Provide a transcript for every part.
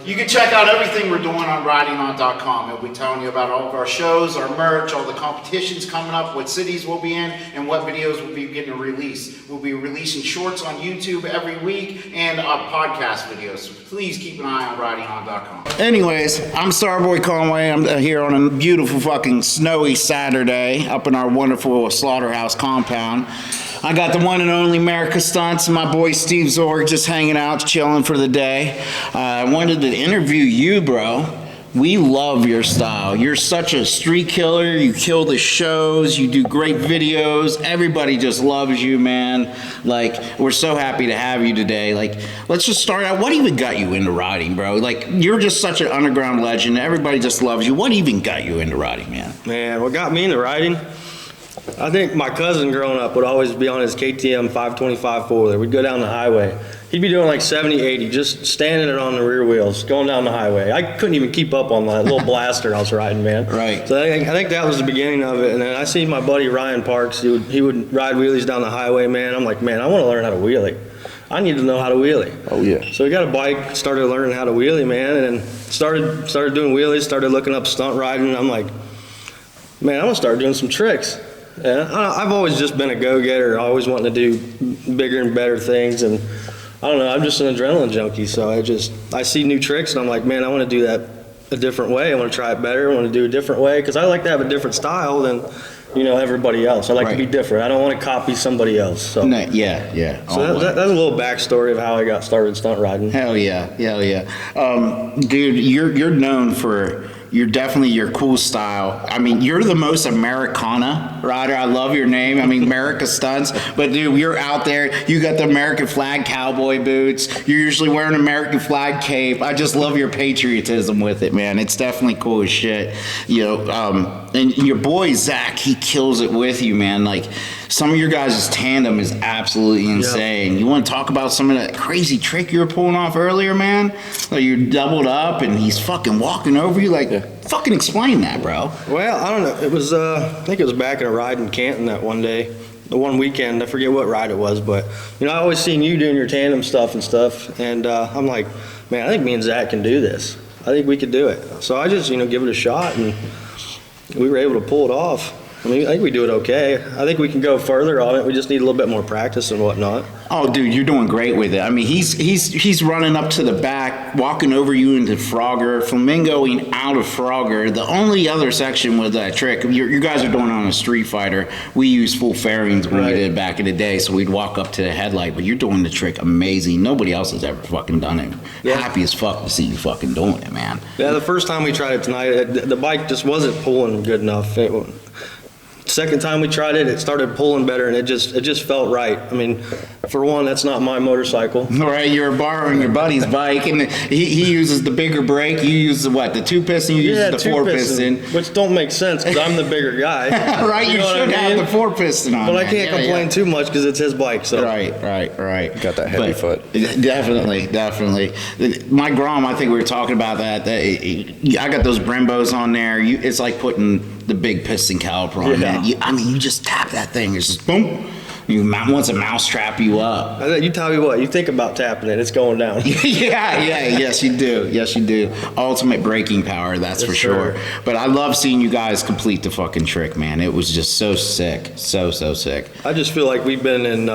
You can check out everything we're doing on ridingon.com. It'll be telling you about all of our shows, our merch, all the competitions coming up, what cities we'll be in, and what videos we'll be getting released. We'll be releasing shorts on YouTube every week and podcast videos. So please keep an eye on ridingon.com. Anyways, I'm Starboy Conway. I'm here on a beautiful fucking snowy Saturday up in our wonderful slaughterhouse compound. I got the one and only Murica Stunts and my boy Steve Zorg just hanging out, chilling for the day. I wanted to interview you, bro. We love your style. You're such a street killer. You kill the shows. You do great videos. Everybody just loves you, man. Like, we're so happy to have you today. Like, let's just start out. What even got you into riding, bro? Like, you're just such an underground legend. Everybody just loves you. What even got you into riding, man? Man, what got me into riding? I think my cousin growing up would always be on his KTM 525 four-wheeler. We'd go down the highway. He'd be doing like 70, 80, just standing it on the rear wheels, going down the highway. I couldn't even keep up on that little blaster I was riding, man. Right. So I think that was the beginning of it. And then I seen my buddy Ryan Parks. He would ride wheelies down the highway, man. I'm like, man, I want to learn how to wheelie. I need to know how to wheelie. Oh, yeah. So we got a bike, started learning how to wheelie, man, and then started doing wheelies, started looking up stunt riding. And I'm like, man, I'm going to start doing some tricks. Yeah, I've always just been a go-getter, always wanting to do bigger and better things, and I don't know, I'm just an adrenaline junkie, so I see new tricks and I'm like, man, I want to do that a different way. I want to try it better. I want to do a different way, because I like to have a different style than, you know, everybody else. I like to be different. I don't want to copy somebody else. So no, yeah. So that's a little backstory of how I got started stunt riding. Hell yeah. Dude, you're known for definitely your cool style. I mean, you're the most Americana rider. I love your name. I mean, Murica Stunts. But dude, you're out there. You got the American flag cowboy boots. You're usually wearing an American flag cape. I just love your patriotism with it, man. It's definitely cool as shit. You know, and your boy Zach, he kills it with you, man. Like, some of your guys' tandem is absolutely insane. You want to talk about some of that crazy trick you were pulling off earlier, man? Like, you're doubled up and he's fucking walking over you. Like, fucking explain that, bro. Well, I don't know. It was, I think it was back in a ride in Canton that one day. The one weekend, I forget what ride it was, but, you know, I always seen you doing your tandem stuff, and I'm like, man, I think me and Zach can do this. I think we could do it. So I just, you know, give it a shot, and we were able to pull it off. I mean, I think we do it okay. I think we can go further on it. We just need a little bit more practice and whatnot. Oh, dude, you're doing great with it. I mean, he's running up to the back, walking over you into Frogger, flamingoing out of Frogger. The only other section with that trick, you guys are doing on a Street Fighter. We use full fairings when we did back in the day, so we'd walk up to the headlight. But you're doing the trick amazing. Nobody else has ever fucking done it. Yeah. Happy as fuck to see you fucking doing it, man. Yeah, the first time we tried it tonight, the bike just wasn't pulling good enough. Second time we tried it, it started pulling better, and it just felt right. I mean, for one, that's not my motorcycle. Right, you're borrowing your buddy's bike, and he uses the bigger brake. You use the what? The 2-piston. You use the 4-piston, which don't make sense because I'm the bigger guy. Right, you should have the 4-piston on. But I can't complain too much because it's his bike. So right. Got that heavy foot. Definitely. My Grom, I think we were talking about that. I got those Brembos on there. It's like putting the big piston caliper on that. I mean, you just tap that thing. It's just boom. Once a mouse trap you up. You tell me what, you think about tapping it, it's going down. Yes you do. Ultimate braking power, that's for sure. But I love seeing you guys complete the fucking trick, man. It was just so sick. So sick. I just feel like we've been in,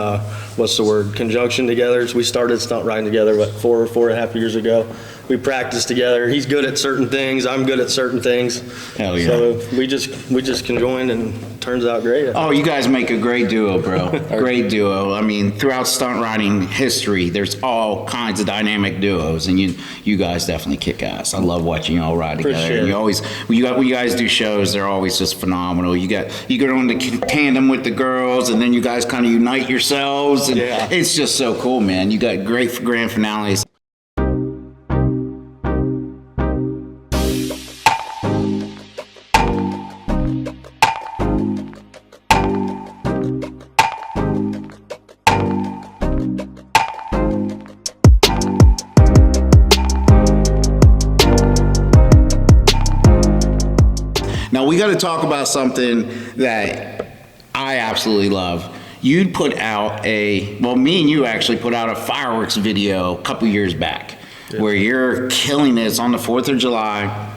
conjunction together. So we started stunt riding together, 4.5 years ago. We practiced together. He's good at certain things. I'm good at certain things. Hell yeah. So we just conjoined, and it turns out great. Oh, you guys make a great duo, bro. Great duo. I mean, throughout stunt riding history, there's all kinds of dynamic duos, and you guys definitely kick ass. I love watching you all ride together. For sure. And when you guys do shows, they're always just phenomenal. You go on the tandem with the girls, and then you guys kind of unite yourselves, and it's just so cool, man. You got great grand finales. Now we got to talk about something that I absolutely love. Me and you actually put out a fireworks video a couple years back. where you're killing it. It's on the 4th of July.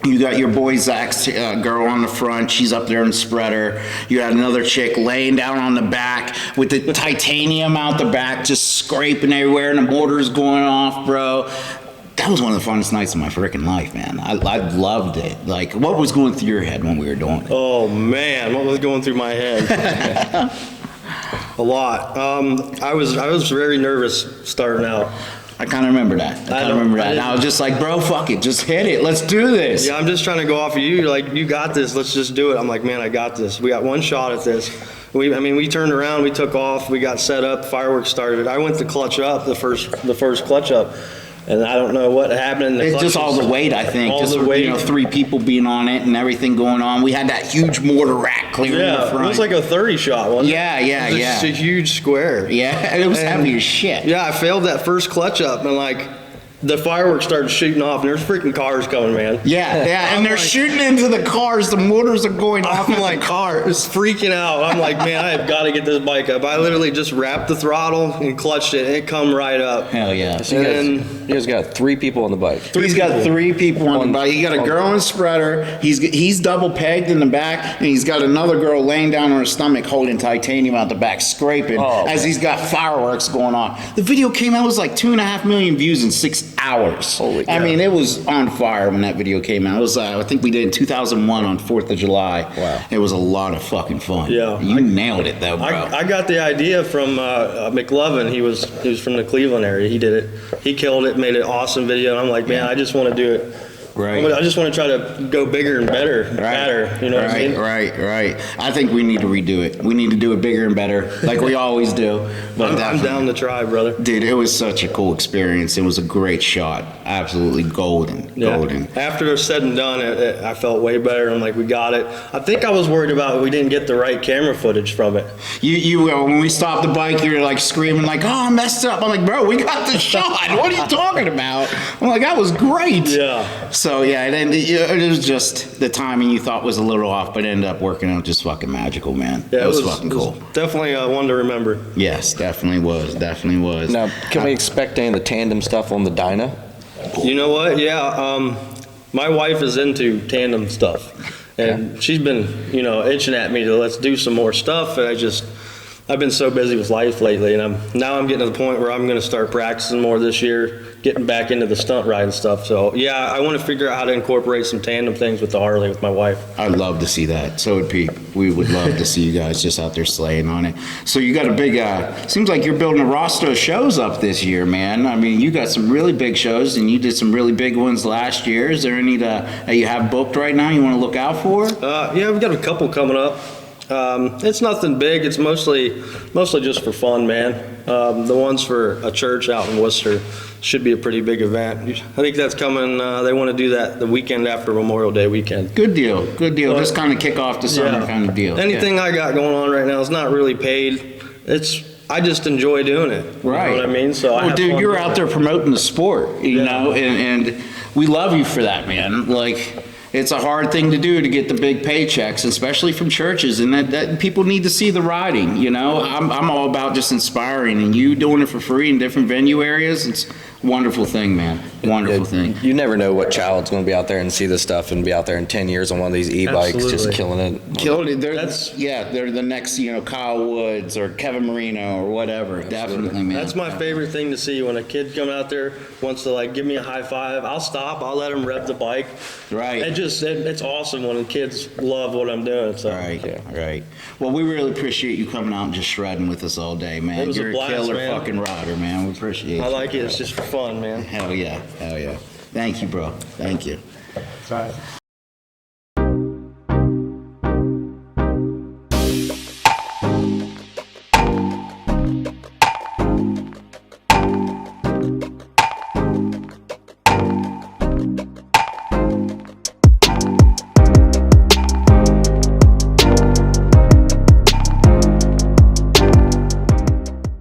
You got your boy Zach's girl on the front. She's up there in spreader. You had another chick laying down on the back with the titanium out the back, just scraping everywhere, and the motor's going off, bro. That was one of the funnest nights of my freaking life, man. I loved it. Like, what was going through your head when we were doing it? Oh, man, what was going through my head? A lot. I was very nervous starting out. I kind of remember that. And I was just like, bro, fuck it. Just hit it. Let's do this. Yeah, I'm just trying to go off of you. You're like, you got this. Let's just do it. I'm like, man, I got this. We got one shot at this. We turned around. We took off. We got set up. Fireworks started. I went to clutch up the first clutch up. And I don't know what happened. It's just all the weight, I think. All just the weight. 3 people being on it and everything going on. We had that huge mortar rack clearing the front. It was like a 30 shot, wasn't it? Yeah. It was just a huge square. Yeah, and it was heavy as shit. Yeah, I failed that first clutch up, and like the fireworks started shooting off, and there's freaking cars coming, man. Yeah, and they're shooting into the cars. The motors are going off in like cars. Freaking out. I'm like, man, I have got to get this bike up. I literally just wrapped the throttle and clutched it, and it come right up. Hell yeah. So you guys got 3 people on the bike. He's got 3 people on the bike. He got a girl in spreader. He's double pegged in the back, and he's got another girl laying down on her stomach holding titanium out the back, scraping as he's got fireworks going on. The video came out, it was like 2.5 million views in 6 hours. Holy cow. I mean, it was on fire when that video came out. It was, I think we did it in 2001 on 4th of July. Wow. It was a lot of fucking fun. Yeah. You nailed it though, bro. I got the idea from McLovin. He was from the Cleveland area. He did it. He killed it, made an awesome video. And I'm like, man, I just want to do it. Right. I just want to try to go bigger and better, fatter. You know what I mean? Right. I think we need to redo it. We need to do it bigger and better, like we always do. But I'm down to try, brother. Dude, it was such a cool experience. It was a great shot. Absolutely golden. Yeah. Golden. After it's said and done, I felt way better. I'm like, we got it. I think I was worried about we didn't get the right camera footage from it. You when we stopped the bike, you're like screaming like, oh, I messed up. I'm like, bro, we got the shot. What are you talking about? I'm like, that was great. Yeah. So yeah, it was just the timing you thought was a little off, but it ended up working out just fucking magical, man. Yeah, it was fucking cool. Definitely one to remember. Yes, definitely was. Now, can we expect any of the tandem stuff on the Dyna? You know what? Yeah, my wife is into tandem stuff, and she's been, itching at me to let's do some more stuff. And I've been so busy with life lately, and now I'm getting to the point where I'm going to start practicing more this year, getting back into the stunt riding stuff. So yeah, I want to figure out how to incorporate some tandem things with the Harley with my wife. I'd love to see that. So would Pete. We would love to see you guys just out there slaying on it. So you got a big, seems like you're building a roster of shows up this year, man. I mean, you got some really big shows, and you did some really big ones last year. Is there any that you have booked right now you want to look out for? Yeah, we've got a couple coming up. It's nothing big. It's mostly just for fun, man. The ones for a church out in Worcester should be a pretty big event. I think that's coming. They want to do that the weekend after Memorial Day weekend. Good deal. Just kind of kick off the summer kind of deal. Anything I got going on right now is not really paid. I just enjoy doing it. Right. You know what I mean? So dude, you're out there promoting the sport, you know, and we love you for that, man. Like, it's a hard thing to do to get the big paychecks, especially from churches, and that people need to see the riding, you know. I'm all about just inspiring, and you doing it for free in different venue areas, it's a wonderful thing, man. Wonderful thing. You never know what child's going to be out there and see this stuff and be out there in 10 years on one of these e-bikes just killing it. They're the next, Kyle Woods or Kevin Marino or whatever. Definitely, man. That's my favorite thing to see. When a kid come out there, wants to give me a high five, I'll stop, I'll let him rev the bike. Right. It's awesome when the kids love what I'm doing. So. Right. Well, we really appreciate you coming out and just shredding with us all day, man. It was You're a blast, killer man. fucking rider, man. We appreciate it. I like it. It's just for fun, man. Hell yeah. Thank you, bro. Thank you. That's right.